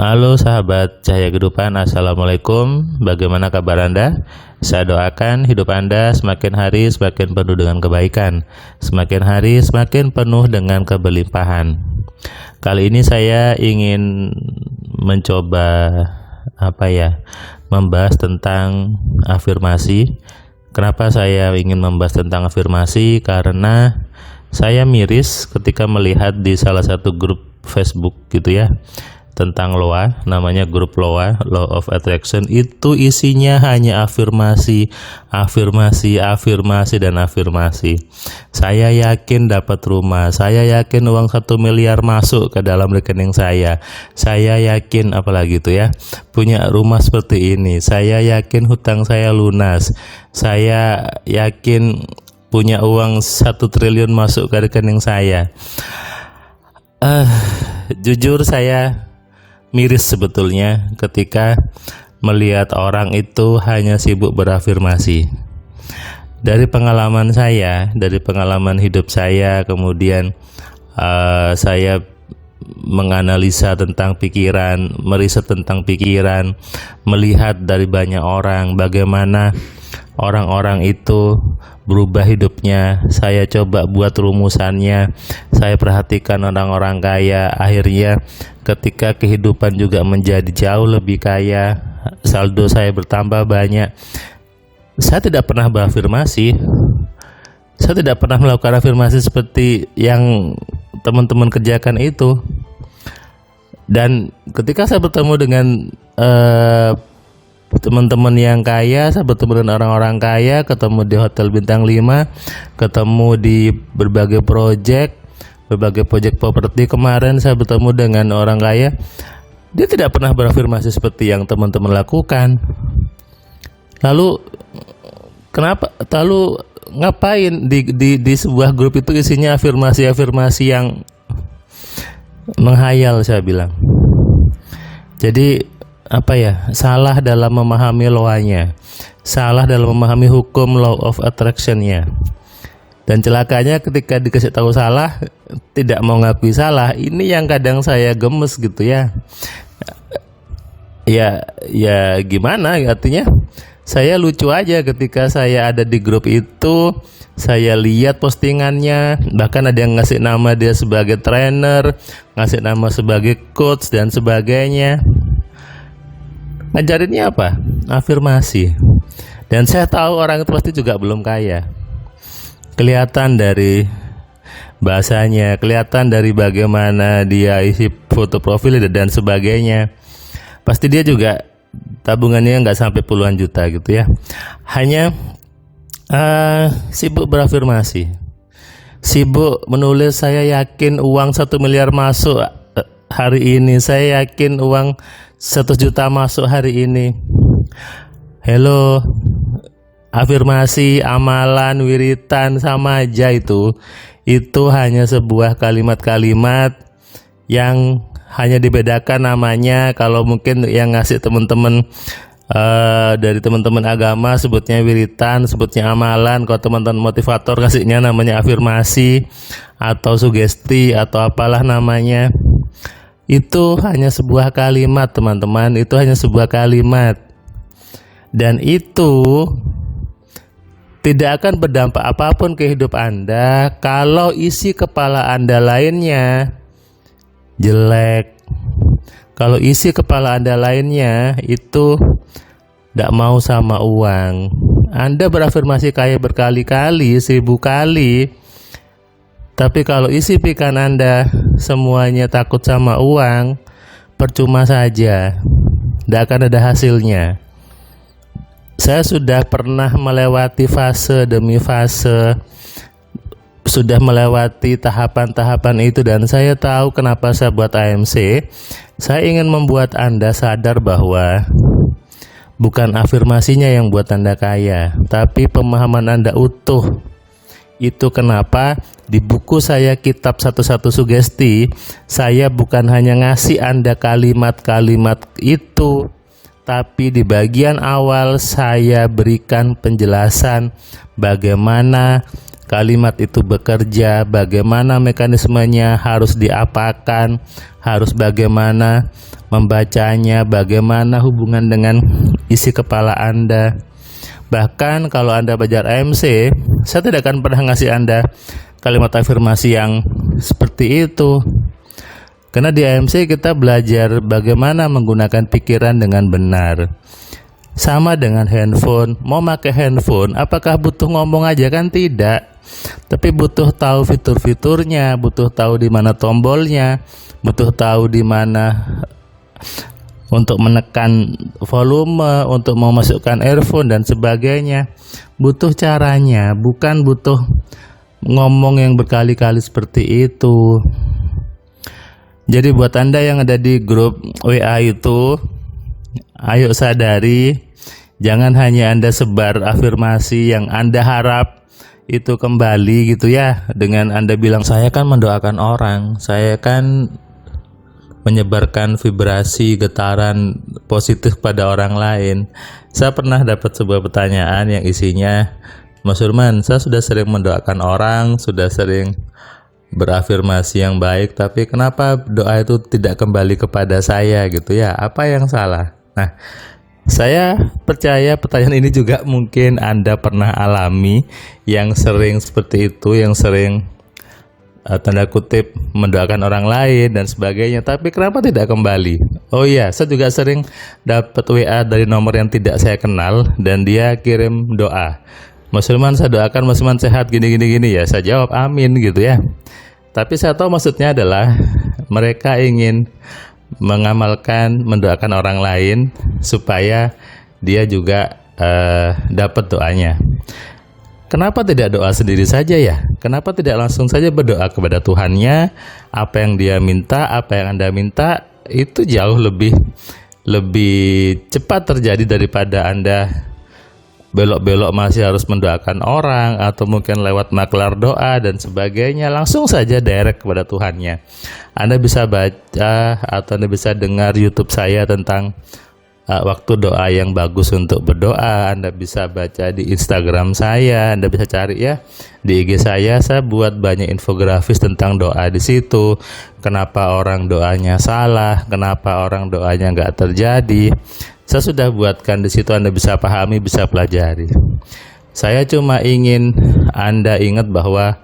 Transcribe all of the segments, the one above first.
Halo sahabat Cahaya Kehidupan, Assalamualaikum. Bagaimana kabar Anda? Saya doakan hidup Anda semakin hari semakin penuh dengan kebaikan, semakin hari semakin penuh dengan keberlimpahan. Kali ini saya ingin mencoba membahas tentang afirmasi. Kenapa saya ingin membahas tentang afirmasi? Karena saya miris ketika melihat di salah satu grup Facebook gitu ya, tentang LOA, namanya grup LOA, Law of Attraction. Itu isinya hanya afirmasi, dan afirmasi. Saya yakin dapat rumah, saya yakin uang 1 miliar masuk ke dalam rekening saya yakin apalagi itu ya, punya rumah seperti ini, saya yakin hutang saya lunas, saya yakin punya uang 1 triliun masuk ke rekening saya. Jujur saya miris sebetulnya ketika melihat orang itu hanya sibuk berafirmasi. Dari pengalaman saya, dari pengalaman hidup saya, kemudian saya menganalisa tentang pikiran, meriset tentang pikiran, melihat dari banyak orang bagaimana orang-orang itu berubah hidupnya. Saya coba buat rumusannya, saya perhatikan orang-orang kaya, akhirnya ketika kehidupan juga menjadi jauh lebih kaya, saldo saya bertambah banyak. Saya tidak pernah berafirmasi, saya tidak pernah melakukan afirmasi seperti yang teman-teman kerjakan itu. Dan ketika saya bertemu dengan teman-teman yang kaya, saya bertemu dengan orang-orang kaya, ketemu di hotel bintang 5, ketemu di berbagai proyek properti. Kemarin saya bertemu dengan orang kaya, dia tidak pernah berafirmasi seperti yang teman-teman lakukan. Lalu ngapain di sebuah grup itu isinya afirmasi yang menghayal, saya bilang. Jadi salah dalam memahami law-nya, salah dalam memahami hukum law of attraction-nya. Dan celakanya ketika dikasih tahu salah, tidak mau ngakui salah. Ini yang kadang saya gemes gitu ya. Ya gimana, artinya saya lucu aja ketika saya ada di grup itu, saya lihat postingannya, bahkan ada yang ngasih nama dia sebagai trainer, ngasih nama sebagai coach dan sebagainya. Ngajarinnya apa? Afirmasi. Dan saya tahu orang itu pasti juga belum kaya. Kelihatan dari bahasanya, kelihatan dari bagaimana dia isi foto profil dan sebagainya. Pasti dia juga tabungannya nggak sampai puluhan juta gitu ya. Hanya sibuk berafirmasi, sibuk menulis saya yakin uang 1 miliar masuk hari ini, saya yakin uang 1 juta masuk hari ini. Hello, afirmasi, amalan, wiritan sama aja itu hanya sebuah kalimat-kalimat yang hanya dibedakan namanya. Kalau mungkin yang ngasih teman-teman dari teman-teman agama sebutnya wiritan, sebutnya amalan. Kalau teman-teman motivator kasihnya namanya afirmasi atau sugesti atau apalah namanya. Itu hanya sebuah kalimat, teman-teman. Itu hanya sebuah kalimat, dan itu tidak akan berdampak apapun ke hidup Anda kalau isi kepala Anda lainnya jelek. Kalau isi kepala Anda lainnya itu tidak mau sama uang. Anda berafirmasi kaya berkali-kali, 1000 kali, tapi kalau isi pikiran Anda semuanya takut sama uang, percuma saja, tidak akan ada hasilnya. Saya sudah pernah melewati fase demi fase, sudah melewati tahapan-tahapan itu, dan saya tahu kenapa saya buat AMC. Saya ingin membuat Anda sadar bahwa bukan afirmasinya yang buat Anda kaya, tapi pemahaman Anda utuh. Itu kenapa di buku saya Kitab Satu-Satu Sugesti, saya bukan hanya ngasih Anda kalimat-kalimat itu, tapi di bagian awal saya berikan penjelasan bagaimana kalimat itu bekerja, bagaimana mekanismenya, harus diapakan, harus bagaimana membacanya, bagaimana hubungan dengan isi kepala Anda. Bahkan kalau Anda belajar AMC, saya tidak akan pernah ngasih Anda kalimat afirmasi yang seperti itu. Karena di AMC kita belajar bagaimana menggunakan pikiran dengan benar. Sama dengan handphone, mau pakai handphone, apakah butuh ngomong aja? Kan tidak. Tapi butuh tahu fitur-fiturnya, butuh tahu di mana tombolnya, butuh tahu di mana untuk menekan volume, untuk memasukkan earphone dan sebagainya. Butuh caranya, bukan butuh ngomong yang berkali-kali seperti itu. Jadi buat Anda yang ada di grup WA itu, ayo sadari, jangan hanya Anda sebar afirmasi yang Anda harap itu kembali gitu ya. Dengan Anda bilang, saya kan mendoakan orang, saya kan menyebarkan vibrasi getaran positif pada orang lain. Saya pernah dapat sebuah pertanyaan yang isinya, Mas Surman, saya sudah sering mendoakan orang, sudah sering berafirmasi yang baik, tapi kenapa doa itu tidak kembali kepada saya gitu ya? Apa yang salah? Nah, saya percaya pertanyaan ini juga mungkin Anda pernah alami, yang sering seperti itu, yang sering tanda kutip mendoakan orang lain dan sebagainya, tapi kenapa tidak kembali? Oh iya, saya juga sering dapat WA dari nomor yang tidak saya kenal dan dia kirim doa, Mas Sulman, saya doakan Mas Sulman sehat gini ya. Saya jawab amin gitu ya. Tapi saya tahu maksudnya adalah mereka ingin mengamalkan mendoakan orang lain supaya dia juga dapat doanya. Kenapa tidak doa sendiri saja ya? Kenapa tidak langsung saja berdoa kepada Tuhannya? Apa yang dia minta, apa yang Anda minta, itu jauh lebih cepat terjadi daripada Anda belok-belok masih harus mendoakan orang, atau mungkin lewat maklar doa dan sebagainya. Langsung saja direct kepada Tuhannya. Anda bisa baca atau Anda bisa dengar YouTube saya tentang waktu doa yang bagus untuk berdoa. Anda bisa baca di Instagram saya, Anda bisa cari ya di IG saya buat banyak infografis tentang doa di situ. Kenapa orang doanya salah, kenapa orang doanya nggak terjadi. Saya sudah buatkan di situ, Anda bisa pahami, bisa pelajari. Saya cuma ingin Anda ingat bahwa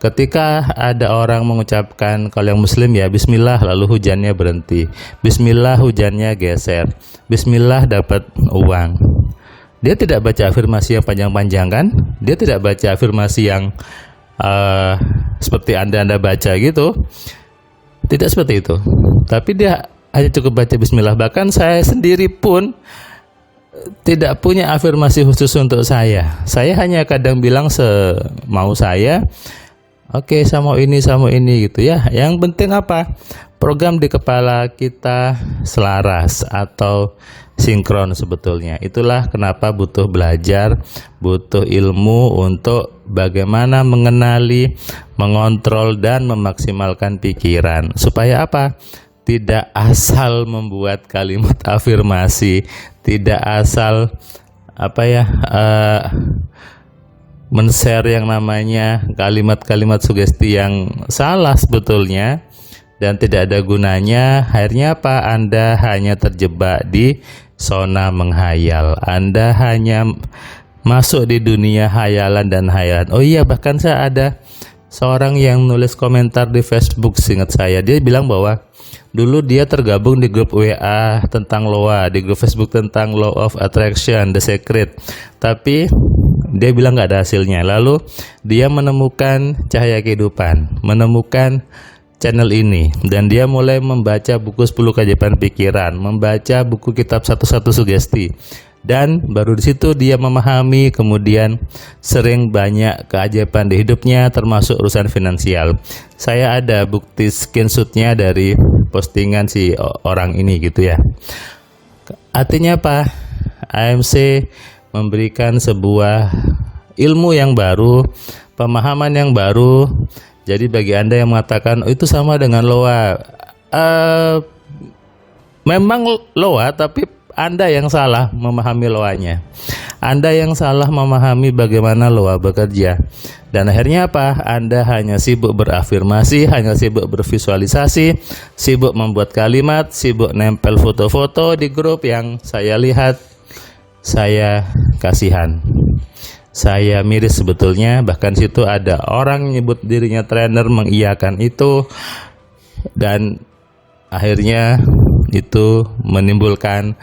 ketika ada orang mengucapkan, kalau yang muslim ya, bismillah, lalu hujannya berhenti, bismillah hujannya geser, bismillah dapat uang. Dia tidak baca afirmasi yang panjang-panjang kan? Dia tidak baca afirmasi yang seperti Anda baca gitu. Tidak seperti itu. Tapi dia hanya cukup baca bismillah. Bahkan saya sendiri pun tidak punya afirmasi khusus untuk saya. Saya hanya kadang bilang semau saya, oke, sama ini gitu ya. Yang penting apa? Program di kepala kita selaras atau sinkron sebetulnya. Itulah kenapa butuh belajar, butuh ilmu untuk bagaimana mengenali, mengontrol dan memaksimalkan pikiran. Supaya apa? Tidak asal membuat kalimat afirmasi, tidak asal men-share yang namanya kalimat-kalimat sugesti yang salah sebetulnya dan tidak ada gunanya. Akhirnya apa? Anda hanya terjebak di zona menghayal. Anda hanya masuk di dunia hayalan dan hayalan. Oh iya, bahkan saya ada seorang yang nulis komentar di Facebook, seingat saya, dia bilang bahwa dulu dia tergabung di grup WA tentang LOA, di grup Facebook tentang Law of Attraction, The Secret, tapi dia bilang nggak ada hasilnya. Lalu dia menemukan Cahaya Kehidupan, menemukan channel ini, dan dia mulai membaca buku 10 Keajaiban Pikiran, membaca buku kitab 11 Sugesti, dan baru di situ dia memahami, kemudian sering banyak keajaiban di hidupnya, termasuk urusan finansial. Saya ada bukti screenshotnya dari postingan si orang ini gitu ya. Artinya apa? AMC memberikan sebuah ilmu yang baru, pemahaman yang baru. Jadi bagi Anda yang mengatakan itu sama dengan LOA, memang LOA, tapi Anda yang salah memahami loanya. Anda yang salah memahami bagaimana loa bekerja. Dan akhirnya apa? Anda hanya sibuk berafirmasi, hanya sibuk bervisualisasi, sibuk membuat kalimat, sibuk nempel foto-foto di grup yang saya lihat, saya kasihan. Saya miris sebetulnya, bahkan situ ada orang nyebut dirinya trainer mengiyakan itu, dan akhirnya itu menimbulkan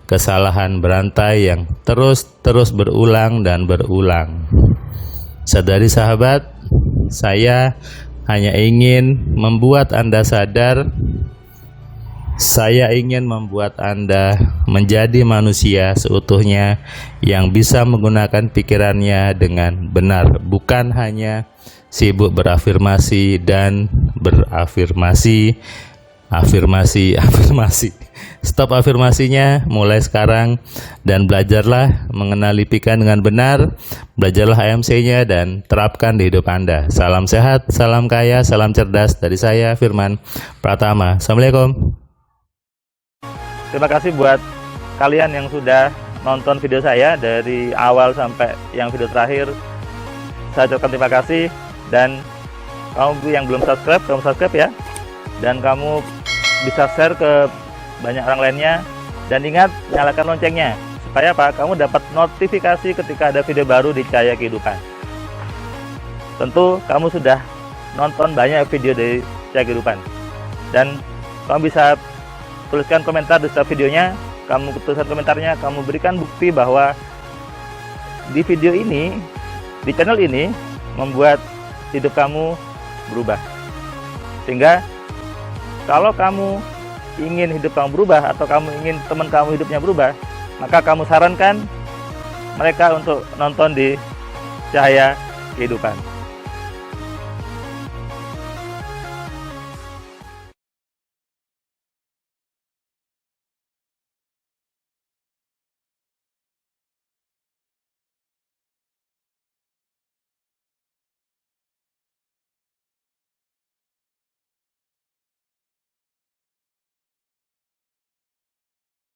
kesalahan berantai yang terus berulang dan berulang. Sadari sahabat, saya hanya ingin membuat Anda sadar. Saya ingin membuat Anda menjadi manusia seutuhnya yang bisa menggunakan pikirannya dengan benar, bukan hanya sibuk berafirmasi dan berafirmasi, afirmasi. Stop afirmasinya mulai sekarang dan belajarlah mengenali pikiran dengan benar, belajarlah AMC-nya dan terapkan di hidup Anda. Salam sehat, salam kaya, salam cerdas dari saya Firman Pratama. Assalamualaikum. Terima kasih buat kalian yang sudah nonton video saya dari awal sampai yang video terakhir. Saya ucapkan terima kasih, dan kamu yang belum subscribe, kamu subscribe ya. Dan kamu bisa share ke banyak orang lainnya, dan ingat nyalakan loncengnya supaya apa? Kamu dapat notifikasi ketika ada video baru di Cahaya Kehidupan. Tentu kamu sudah nonton banyak video dari Cahaya Kehidupan, dan kamu bisa tuliskan komentar di setiap videonya. Kamu tuliskan komentarnya, kamu berikan bukti bahwa di video ini, di channel ini membuat hidup kamu berubah. Sehingga kalau kamu ingin hidup kamu berubah, atau kamu ingin teman kamu hidupnya berubah, maka kamu sarankan mereka untuk nonton di Cahaya Kehidupan.